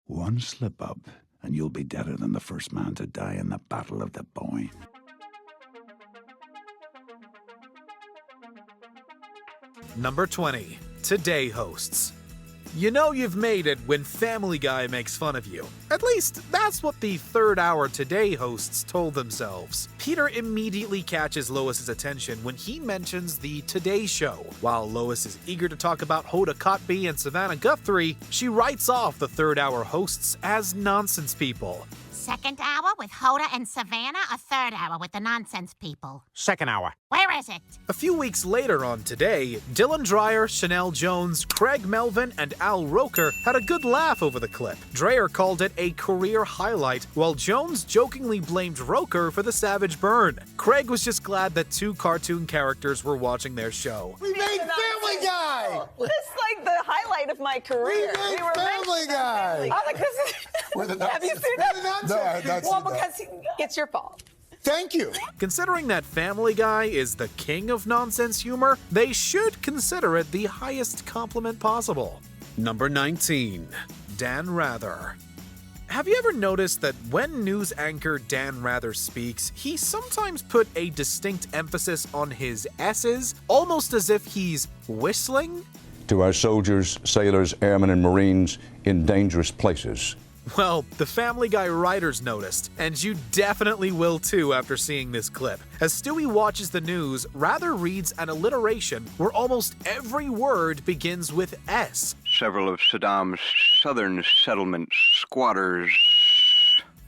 One slip up, and you'll be deader than the first man to die in the Battle of the Boyne. Number 20. Today hosts. You know you've made it when Family Guy makes fun of you. At least, that's what the third hour Today hosts told themselves. Peter immediately catches Lois's attention when he mentions the Today Show. While Lois is eager to talk about Hoda Kotb and Savannah Guthrie, she writes off the third hour hosts as nonsense people. Second hour with Hoda and Savannah, a third hour with the nonsense people. Second hour. Where is it? A few weeks later on Today, Dylan Dreyer, Chanel Jones, Craig Melvin, and Al Roker had a good laugh over the clip. Dreyer called it a career highlight, while Jones jokingly blamed Roker for the savage burn. Craig was just glad that two cartoon characters were watching their show. We made Family Guy! This is like the highlight of my career. We made Family Guy! I was like, this is... Have you seen it? No, I've not seen Well, that. because it's your fault. Thank you. Considering that Family Guy is the king of nonsense humor, they should consider it the highest compliment possible. Number 19. Dan Rather. Have you ever noticed that when news anchor Dan Rather speaks, he sometimes put a distinct emphasis on his S's, almost as if he's whistling? To our soldiers, sailors, airmen, and Marines in dangerous places. Well, the Family Guy writers noticed, and you definitely will too after seeing this clip. As Stewie watches the news, Rather reads an alliteration where almost every word begins with S. Several of Saddam's southern settlement squatters.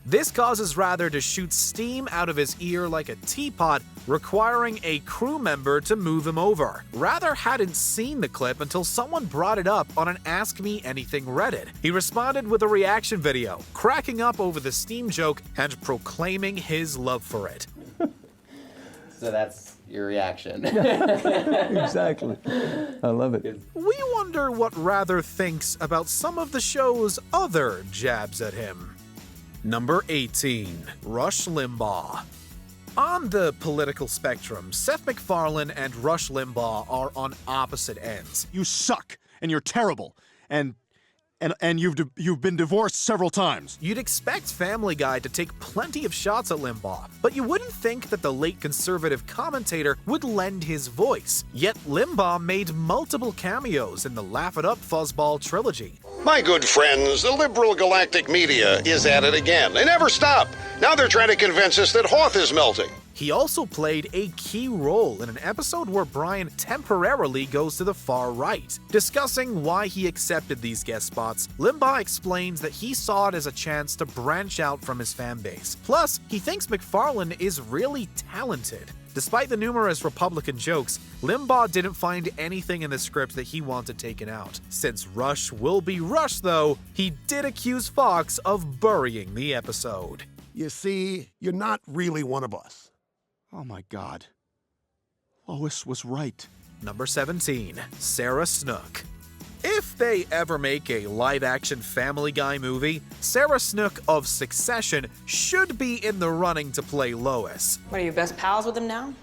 This causes Rather to shoot steam out of his ear like a teapot, requiring a crew member to move him over. Rather hadn't seen the clip until someone brought it up on an Ask Me Anything Reddit. He responded with a reaction video, cracking up over the steam joke and proclaiming his love for it. So that's your reaction. Exactly. I love it. We wonder what Rather thinks about some of the show's other jabs at him. Number 18. Rush Limbaugh. On the political spectrum, Seth MacFarlane and Rush Limbaugh are on opposite ends. You suck, and you're terrible, and you've been divorced several times. You'd expect Family Guy to take plenty of shots at Limbaugh, but you wouldn't think that the late conservative commentator would lend his voice. Yet Limbaugh made multiple cameos in the Laugh It Up Fuzzball trilogy. My good friends, the liberal galactic media is at it again. They never stop. Now they're trying to convince us that Hoth is melting. He also played a key role in an episode where Brian temporarily goes to the far right. Discussing why he accepted these guest spots, Limbaugh explains that he saw it as a chance to branch out from his fan base. Plus, he thinks MacFarlane is really talented. Despite the numerous Republican jokes, Limbaugh didn't find anything in the script that he wanted taken out. Since Rush will be Rush, though, he did accuse Fox of burying the episode. You see, you're not really one of us. Oh my God. Lois was right. Number 17. Sarah Snook. If they ever make a live-action Family Guy movie, Sarah Snook of Succession should be in the running to play Lois. What, are you best pals with him now?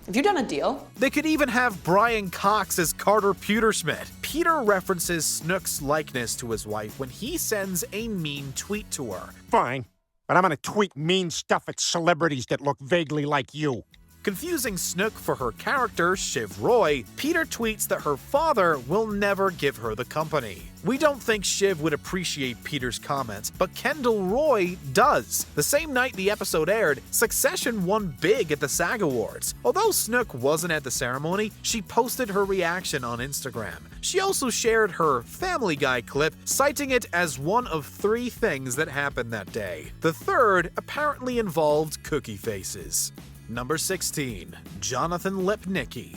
Have you done a deal? They could even have Brian Cox as Carter Pewterschmidt. Peter references Snook's likeness to his wife when he sends a mean tweet to her. Fine, but I'm gonna tweet mean stuff at celebrities that look vaguely like you. Confusing Snook for her character, Shiv Roy, Peter tweets that her father will never give her the company. We don't think Shiv would appreciate Peter's comments, but Kendall Roy does. The same night the episode aired, Succession won big at the SAG Awards. Although Snook wasn't at the ceremony, she posted her reaction on Instagram. She also shared her Family Guy clip, citing it as one of 3 things that happened that day. The third apparently involved cookie faces. Number 16. Jonathan Lipnicki.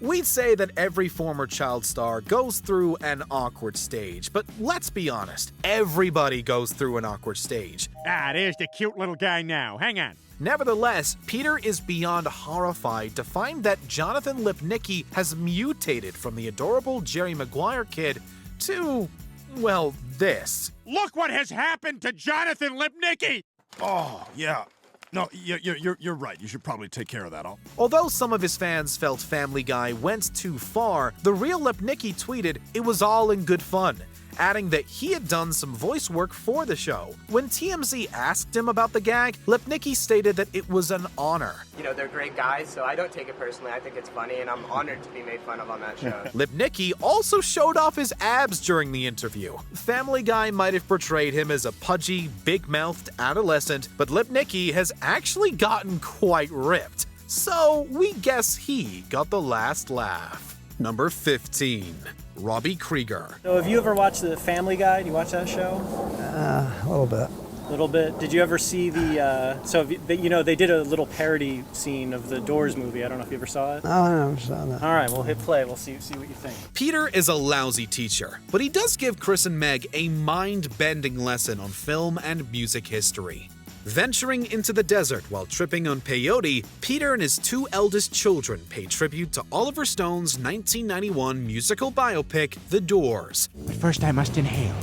We'd say that every former child star goes through an awkward stage, but let's be honest, everybody goes through an awkward stage. Ah, there's the cute little guy now. Hang on. Nevertheless, Peter is beyond horrified to find that Jonathan Lipnicki has mutated from the adorable Jerry Maguire kid to, well, this. Look what has happened to Jonathan Lipnicki! Oh, yeah. No, you're right. You should probably take care of that. Although some of his fans felt Family Guy went too far, the real Lipnicki tweeted it was all in good fun. adding that he had done some voice work for the show. When TMZ asked him about the gag, Lipnicki stated that it was an honor. You know, they're great guys, so I don't take it personally. I think it's funny, and I'm honored to be made fun of on that show. Lipnicki also showed off his abs during the interview. Family Guy might have portrayed him as a pudgy, big-mouthed adolescent, but Lipnicki has actually gotten quite ripped. So we guess he got the last laugh. Number 15. Robby Krieger. So have you ever watched The Family Guy? Do you watch that show? A little bit. A little bit. Did you ever see they did a little parody scene of the Doors movie. I don't know if you ever saw it. Oh, I never saw that. All right, we'll hit play. We'll see what you think. Peter is a lousy teacher, but he does give Chris and Meg a mind-bending lesson on film and music history. Venturing into the desert while tripping on peyote, Peter and his two eldest children pay tribute to Oliver Stone's 1991 musical biopic, The Doors. But first I must inhale.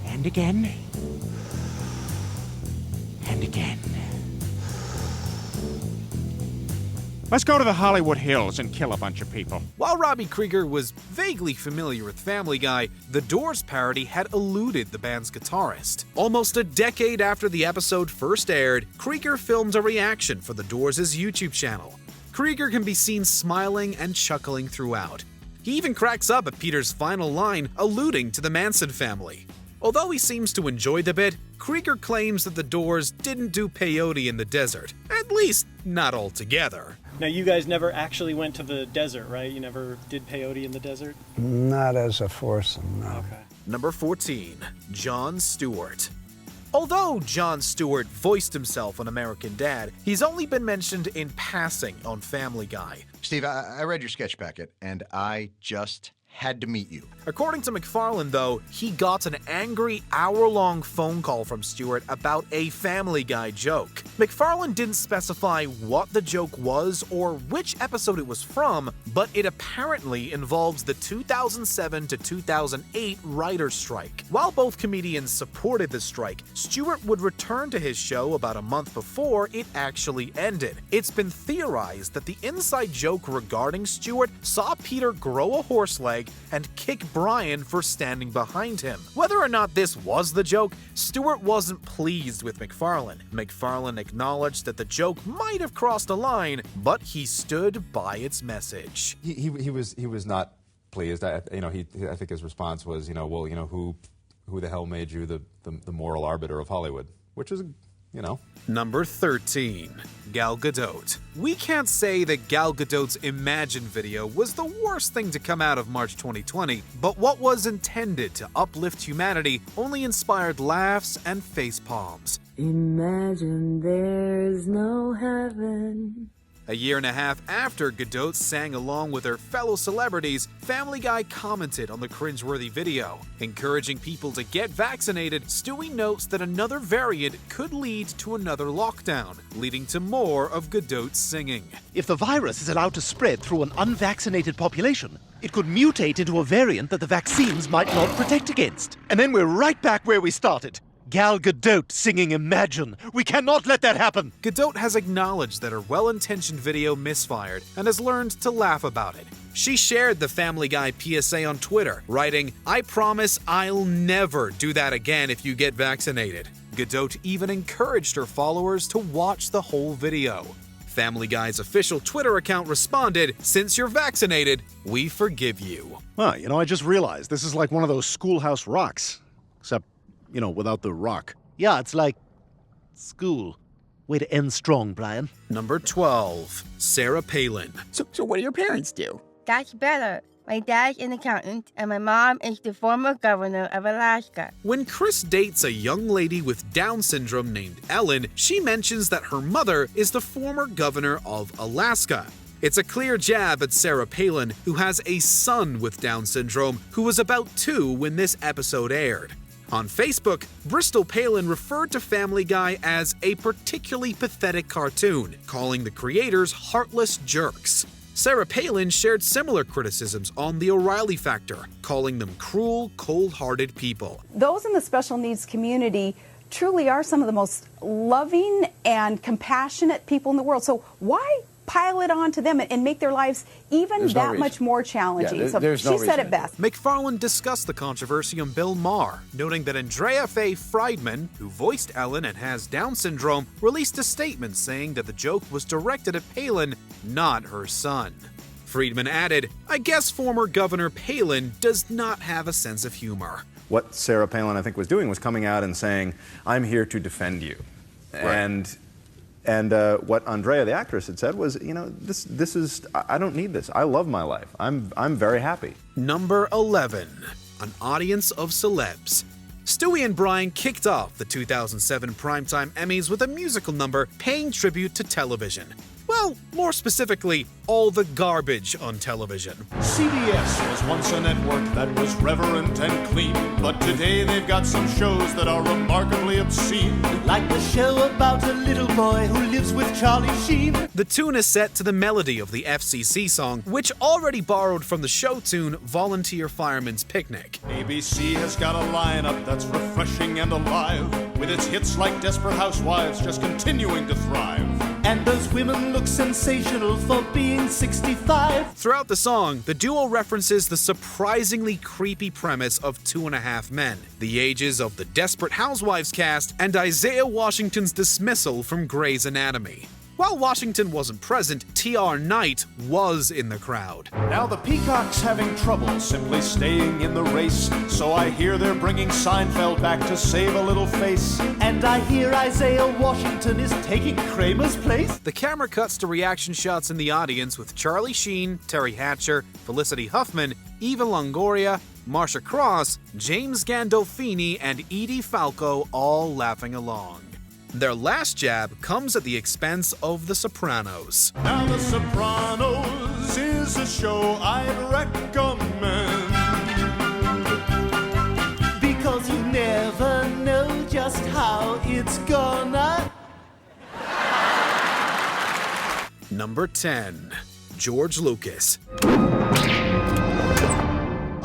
And again. And again. Let's go to the Hollywood Hills and kill a bunch of people. While Robby Krieger was vaguely familiar with Family Guy, the Doors parody had eluded the band's guitarist. Almost a decade after the episode first aired, Krieger filmed a reaction for the Doors' YouTube channel. Krieger can be seen smiling and chuckling throughout. He even cracks up at Peter's final line, alluding to the Manson family. Although he seems to enjoy the bit, Krieger claims that the Doors didn't do peyote in the desert, at least not altogether. Now, you guys never actually went to the desert, right? You never did peyote in the desert? Not as a foursome, no. Okay. Number 14. Jon Stewart. Although Jon Stewart voiced himself on American Dad, he's only been mentioned in passing on Family Guy. Steve, I read your sketch packet, and I just had to meet you. According to McFarlane, though, he got an angry hour-long phone call from Stewart about a Family Guy joke. McFarlane didn't specify what the joke was or which episode it was from, but it apparently involves the 2007 to 2008 writer's strike. While both comedians supported the strike, Stewart would return to his show about a month before it actually ended. It's been theorized that the inside joke regarding Stewart saw Peter grow a horse leg and kick Brian for standing behind him. Whether or not this was the joke, Stewart wasn't pleased with McFarlane. McFarlane acknowledged that the joke might have crossed a line, but he stood by its message. He was not pleased. I think his response was, who the hell made you the moral arbiter of Hollywood? Which is, Number 13. Gal Gadot. We can't say that Gal Gadot's Imagine video was the worst thing to come out of March 2020, but what was intended to uplift humanity only inspired laughs and face palms. Imagine there's no heaven. A year and a half after Gadot sang along with her fellow celebrities, Family Guy commented on the cringeworthy video. Encouraging people to get vaccinated, Stewie notes that another variant could lead to another lockdown, leading to more of Gadot's singing. If the virus is allowed to spread through an unvaccinated population, it could mutate into a variant that the vaccines might not protect against. And then we're right back where we started. Gal Gadot singing Imagine. We cannot let that happen. Gadot has acknowledged that her well-intentioned video misfired and has learned to laugh about it. She shared the Family Guy PSA on Twitter, writing, "I promise I'll never do that again if you get vaccinated." Gadot even encouraged her followers to watch the whole video. Family Guy's official Twitter account responded, "Since you're vaccinated, we forgive you." Well, I just realized this is like one of those Schoolhouse Rocks, except without the rock. Yeah, it's like school. Way to end strong, Brian. Number 12. Sarah Palin. So what do your parents do? That's better. My dad's an accountant, and my mom is the former governor of Alaska. When Chris dates a young lady with Down syndrome named Ellen, she mentions that her mother is the former governor of Alaska. It's a clear jab at Sarah Palin, who has a son with Down syndrome who was about 2 when this episode aired. On Facebook, Bristol Palin referred to Family Guy as a particularly pathetic cartoon, calling the creators heartless jerks. Sarah Palin shared similar criticisms on The O'Reilly Factor, calling them cruel, cold-hearted people. Those in the special needs community truly are some of the most loving and compassionate people in the world. So why pile it onto them and make their lives even that much more challenging. So she said it best. MacFarlane discussed the controversy on Bill Maher, noting that Andrea Faye Friedman, who voiced Ellen and has Down syndrome, released a statement saying that the joke was directed at Palin, not her son. Friedman added, "I guess former Governor Palin does not have a sense of humor." What Sarah Palin, I think, was doing was coming out and saying, "I'm here to defend you." Right. And what Andrea, the actress, had said was, this is, I don't need this. I love my life. I'm very happy. Number 11, an audience of celebs. Stewie and Brian kicked off the 2007 Primetime Emmys with a musical number paying tribute to television. Well, more specifically, all the garbage on television. CBS was once a network that was reverent and clean, but today they've got some shows that are remarkably obscene. Like the show about a little boy who lives with Charlie Sheen. The tune is set to the melody of the FCC song, which already borrowed from the show tune Volunteer Fireman's Picnic. ABC has got a lineup that's refreshing and alive, with its hits like Desperate Housewives just continuing to thrive. And those women look sensational for being 65. Throughout the song, the duo references the surprisingly creepy premise of 2.5 Men, the ages of the Desperate Housewives cast, and Isaiah Washington's dismissal from Grey's Anatomy. While Washington wasn't present, T.R. Knight was in the crowd. Now the Peacock's having trouble simply staying in the race, so I hear they're bringing Seinfeld back to save a little face. And I hear Isaiah Washington is taking Kramer's place. The camera cuts to reaction shots in the audience with Charlie Sheen, Terry Hatcher, Felicity Huffman, Eva Longoria, Marcia Cross, James Gandolfini, and Edie Falco all laughing along. Their last jab comes at the expense of The Sopranos. Now The Sopranos is a show I'd recommend, because you never know just how it's gonna. Number 10. George Lucas.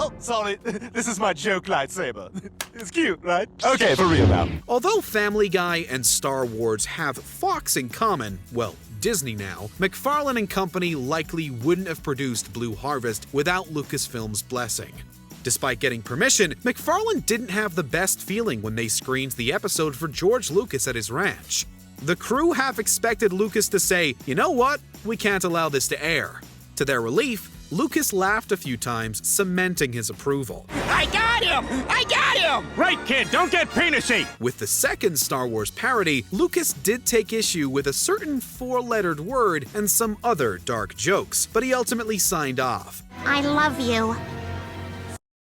Oh, sorry. This is my joke lightsaber. It's cute, right? Okay, for real now. Although Family Guy and Star Wars have Fox in common, well, Disney now, MacFarlane and company likely wouldn't have produced Blue Harvest without Lucasfilm's blessing. Despite getting permission, MacFarlane didn't have the best feeling when they screened the episode for George Lucas at his ranch. The crew half expected Lucas to say, "You know what? We can't allow this to air." To their relief, Lucas laughed a few times, cementing his approval. I got him! I got him! Right, kid, don't get penisy! With the second Star Wars parody, Lucas did take issue with a certain four-lettered word and some other dark jokes, but he ultimately signed off. I love you.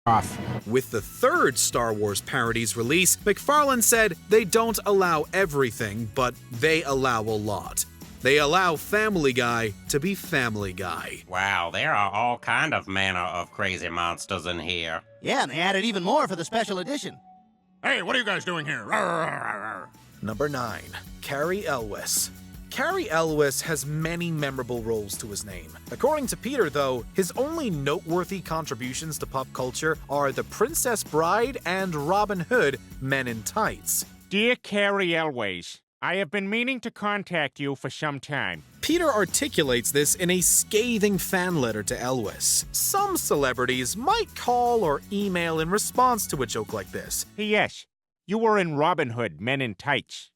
Off. With the third Star Wars parody's release, MacFarlane said they don't allow everything, but they allow a lot. They allow Family Guy to be Family Guy. Wow, there are all kind of manner of crazy monsters in here. Yeah, and they added even more for the special edition. Hey, what are you guys doing here? Number 9. Carrie Elwes. Carrie Elwes has many memorable roles to his name. According to Peter, though, his only noteworthy contributions to pop culture are The Princess Bride and Robin Hood, Men in Tights. Dear Carrie Elwes, I have been meaning to contact you for some time. Peter articulates this in a scathing fan letter to Elwes. Some celebrities might call or email in response to a joke like this. P.S. You were in Robin Hood, Men in Tights.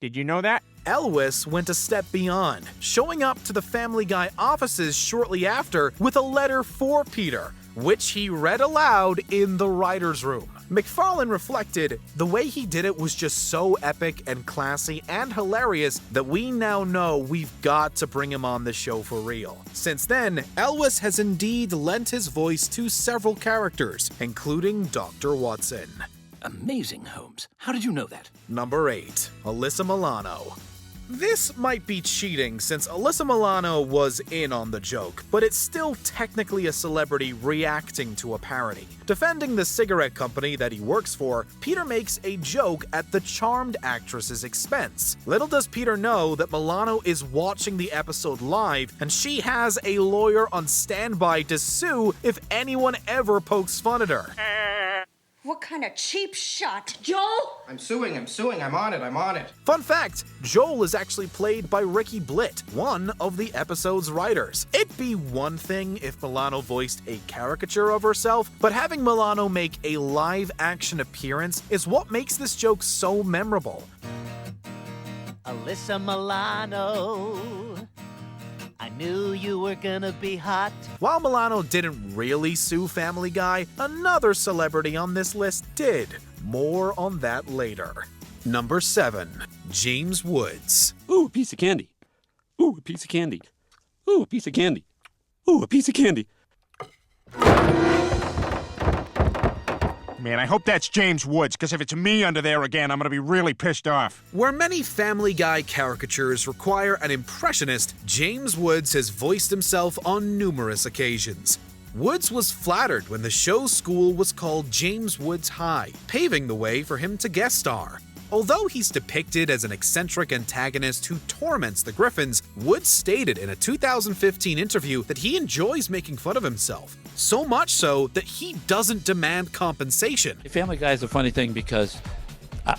Did you know that? Elwes went a step beyond, showing up to the Family Guy offices shortly after with a letter for Peter, which he read aloud in the writer's room. MacFarlane reflected, the way he did it was just so epic and classy and hilarious that we now know we've got to bring him on the show for real. Since then, Elwes has indeed lent his voice to several characters, including Dr. Watson. Amazing, Holmes. How did you know that? Number 8. Alyssa Milano. This might be cheating since Alyssa Milano was in on the joke, but it's still technically a celebrity reacting to a parody. Defending the cigarette company that he works for, Peter makes a joke at the charmed actress's expense. Little does Peter know that Milano is watching the episode live, and she has a lawyer on standby to sue if anyone ever pokes fun at her. What kind of cheap shot? Joel? I'm suing, I'm on it. Fun fact, Joel is actually played by Ricky Blitt, one of the episode's writers. It'd be one thing if Milano voiced a caricature of herself, but having Milano make a live-action appearance is what makes this joke so memorable. Alyssa Milano, I knew you were gonna be hot. While Milano didn't really sue Family Guy, another celebrity on this list did. More on that later. Number 7. James Woods. Ooh, a piece of candy. Ooh, a piece of candy. Ooh, a piece of candy. Ooh, a piece of candy. Man, I hope that's James Woods, because if it's me under there again, I'm going to be really pissed off. Where many Family Guy caricatures require an impressionist, James Woods has voiced himself on numerous occasions. Woods was flattered when the show's school was called James Woods High, paving the way for him to guest star. Although he's depicted as an eccentric antagonist who torments the Griffins, Woods stated in a 2015 interview that he enjoys making fun of himself. So much so that he doesn't demand compensation. Family Guy is a funny thing because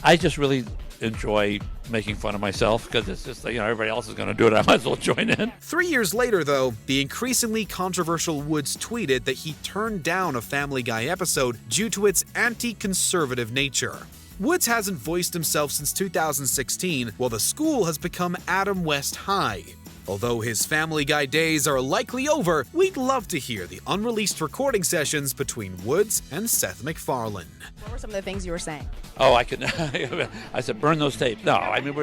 I just really enjoy making fun of myself because it's just like, everybody else is going to do it. I might as well join in. 3 years later, though, the increasingly controversial Woods tweeted that he turned down a Family Guy episode due to its anti-conservative nature. Woods hasn't voiced himself since 2016, while the school has become Adam West High. Although his Family Guy days are likely over, we'd love to hear the unreleased recording sessions between Woods and Seth MacFarlane. What were some of the things you were saying? Oh, I said, burn those tapes. No, I mean,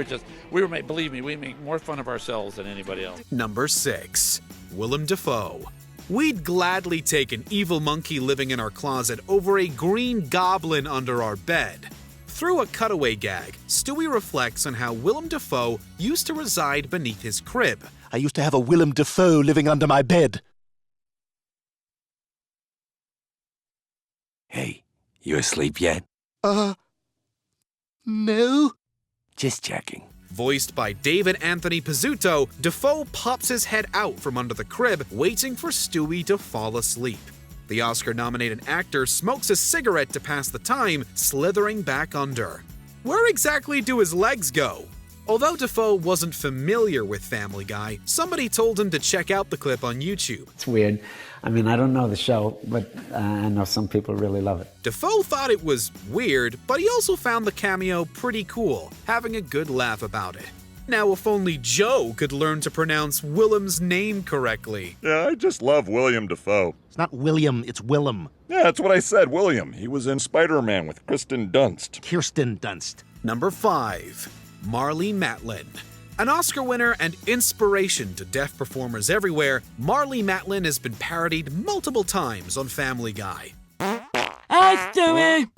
believe me, we make more fun of ourselves than anybody else. Number 6. Willem Dafoe. We'd gladly take an evil monkey living in our closet over a green goblin under our bed. Through a cutaway gag, Stewie reflects on how Willem Dafoe used to reside beneath his crib. I used to have a Willem Dafoe living under my bed. Hey, you asleep yet? No. Just checking. Voiced by David Anthony Pizzuto, Dafoe pops his head out from under the crib, waiting for Stewie to fall asleep. The Oscar-nominated actor smokes a cigarette to pass the time, slithering back under. Where exactly do his legs go? Although Dafoe wasn't familiar with Family Guy, somebody told him to check out the clip on YouTube. It's weird. I mean, I don't know the show, but I know some people really love it. Dafoe thought it was weird, but he also found the cameo pretty cool, having a good laugh about it. Now, if only Joe could learn to pronounce Willem's name correctly. Yeah, I just love William Dafoe. It's not William, it's Willem. Yeah, that's what I said, William. He was in Spider-Man with Kirsten Dunst. Kirsten Dunst. Number 5. Marlee Matlin. An Oscar winner and inspiration to deaf performers everywhere, Marlee Matlin has been parodied multiple times on Family Guy. Hi, Stewie!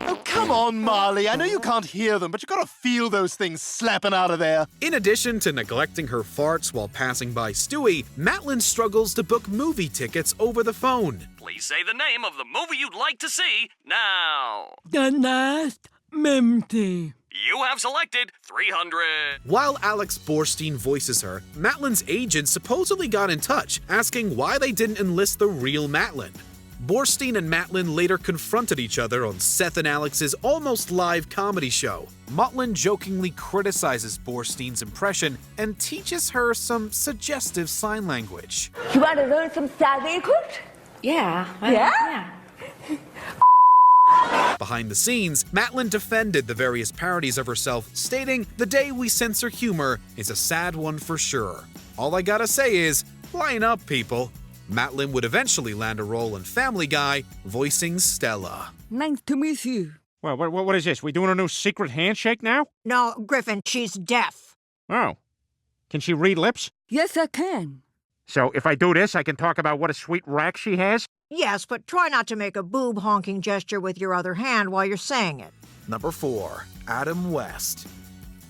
Oh, come on, Marlee. I know you can't hear them, but you gotta feel those things slapping out of there. In addition to neglecting her farts while passing by Stewie, Matlin struggles to book movie tickets over the phone. Please say the name of the movie you'd like to see now. The last Memty. You have selected 300. While Alex Borstein voices her, Matlin's agent supposedly got in touch, asking why they didn't enlist the real Matlin. Borstein and Matlin later confronted each other on Seth and Alex's almost live comedy show. Matlin jokingly criticizes Borstein's impression and teaches her some suggestive sign language. You want to learn some sign language? Yeah. Yeah? Behind the scenes, Matlin defended the various parodies of herself, stating, "The day we censor humor is a sad one for sure. All I gotta say is, line up, people." Matlin would eventually land a role in Family Guy, voicing Stella. Nice to meet you. Well, what is this? We doing a new secret handshake now? No, Griffin, she's deaf. Oh. Can she read lips? Yes, I can. So if I do this, I can talk about what a sweet rack she has? Yes, but try not to make a boob-honking gesture with your other hand while you're saying it. Number 4. Adam West.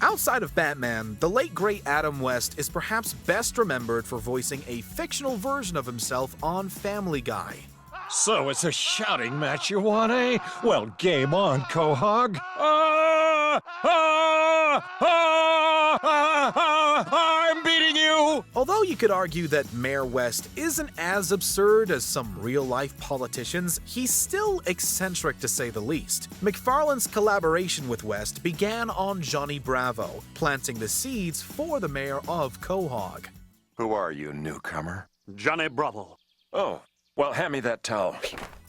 Outside of Batman, the late great Adam West is perhaps best remembered for voicing a fictional version of himself on Family Guy. So it's a shouting match you want, eh? Well, game on, Quahog. I'm beating you! Although you could argue that Mayor West isn't as absurd as some real-life politicians, he's still eccentric to say the least. MacFarlane's collaboration with West began on Johnny Bravo, planting the seeds for the mayor of Quahog. Who are you, newcomer? Johnny Bravo. Oh, well, hand me that towel.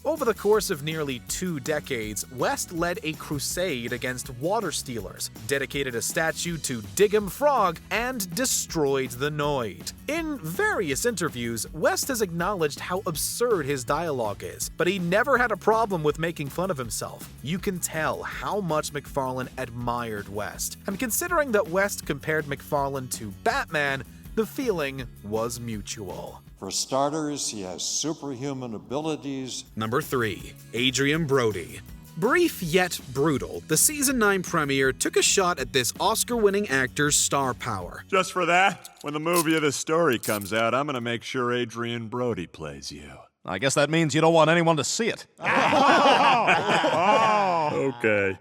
Over the course of nearly 2 decades, West led a crusade against water stealers, dedicated a statue to Diggum Frog, and destroyed the Noid. In various interviews, West has acknowledged how absurd his dialogue is, but he never had a problem with making fun of himself. You can tell how much MacFarlane admired West, and considering that West compared MacFarlane to Batman, the feeling was mutual. For starters, he has superhuman abilities. Number 3. Adrien Brody. Brief yet brutal, the season 9 premiere took a shot at this Oscar-winning actor's star power. Just for that, when the movie of the story comes out, I'm gonna make sure Adrien Brody plays you. I guess that means you don't want anyone to see it. Okay,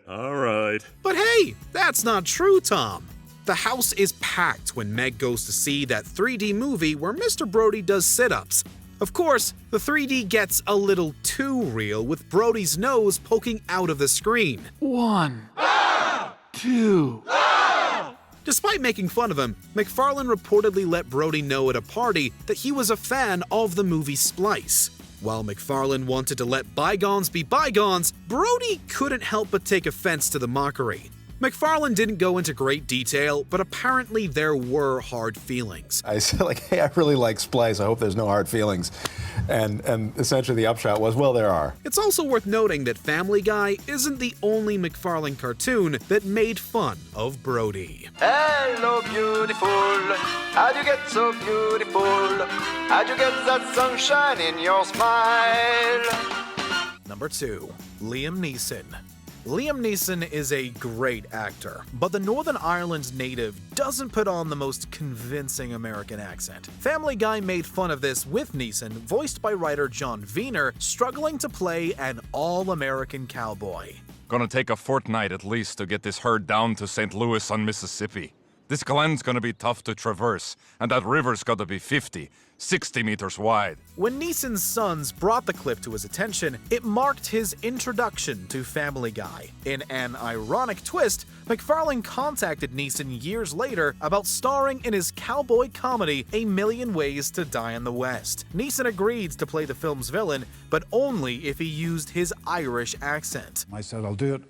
all right. But hey, that's not true, Tom. The house is packed when Meg goes to see that 3D movie where Mr. Brody does sit-ups. Of course, the 3D gets a little too real with Brody's nose poking out of the screen. 1, 2. Despite making fun of him, MacFarlane reportedly let Brody know at a party that he was a fan of the movie Splice. While MacFarlane wanted to let bygones be bygones, Brody couldn't help but take offense to the mockery. MacFarlane didn't go into great detail, but apparently there were hard feelings. I said, like, hey, I really like Splice. I hope there's no hard feelings. And essentially the upshot was, well, there are. It's also worth noting that Family Guy isn't the only MacFarlane cartoon that made fun of Brody. Hello, beautiful. How'd you get so beautiful? How'd you get that sunshine in your smile? Number 2. Liam Neeson. Liam Neeson is a great actor, but the Northern Ireland native doesn't put on the most convincing American accent. Family Guy made fun of this with Neeson, voiced by writer John Wiener, struggling to play an all-American cowboy. Gonna take a fortnight at least to get this herd down to St. Louis on Mississippi. This glen's gonna be tough to traverse, and that river's gotta be 50, 60 meters wide. When Neeson's sons brought the clip to his attention, it marked his introduction to Family Guy. In an ironic twist, MacFarlane contacted Neeson years later about starring in his cowboy comedy A Million Ways to Die in the West. Neeson agreed to play the film's villain, but only if he used his Irish accent. I said, I'll do it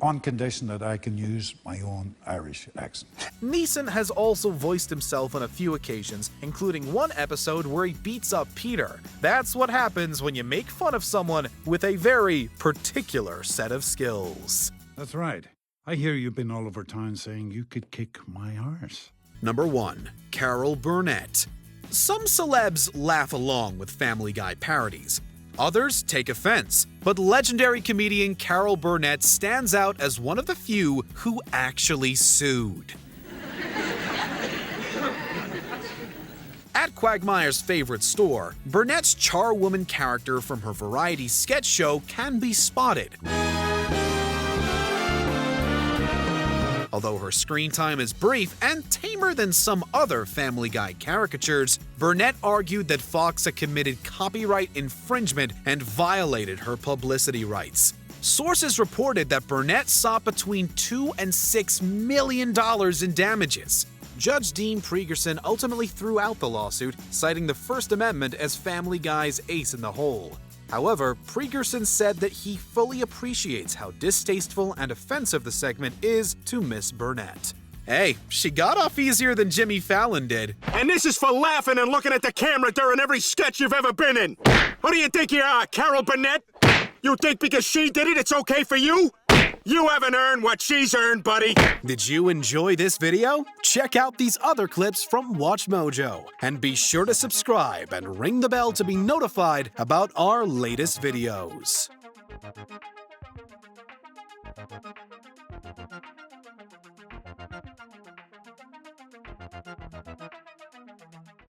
on condition that I can use my own Irish accent. Neeson has also voiced himself on a few occasions, including one episode where he beats up Peter. That's what happens when you make fun of someone with a very particular set of skills. That's right. I hear you've been all over town saying you could kick my arse. Number 1. Carol Burnett. Some celebs laugh along with Family Guy parodies. Others take offense, but legendary comedian Carol Burnett stands out as one of the few who actually sued. At Quagmire's favorite store, Burnett's charwoman character from her variety sketch show can be spotted. Although her screen time is brief and tamer than some other Family Guy caricatures, Burnett argued that Fox had committed copyright infringement and violated her publicity rights. Sources reported that Burnett sought between $2 and $6 million in damages. Judge Dean Pregerson ultimately threw out the lawsuit, citing the First Amendment as Family Guy's ace in the hole. However, Pregerson said that he fully appreciates how distasteful and offensive the segment is to Miss Burnett. Hey, she got off easier than Jimmy Fallon did. And this is for laughing and looking at the camera during every sketch you've ever been in. Who do you think you are, Carol Burnett? You think because she did it, it's okay for you? You haven't earned what she's earned, buddy. Did you enjoy this video? Check out these other clips from WatchMojo. And be sure to subscribe and ring the bell to be notified about our latest videos.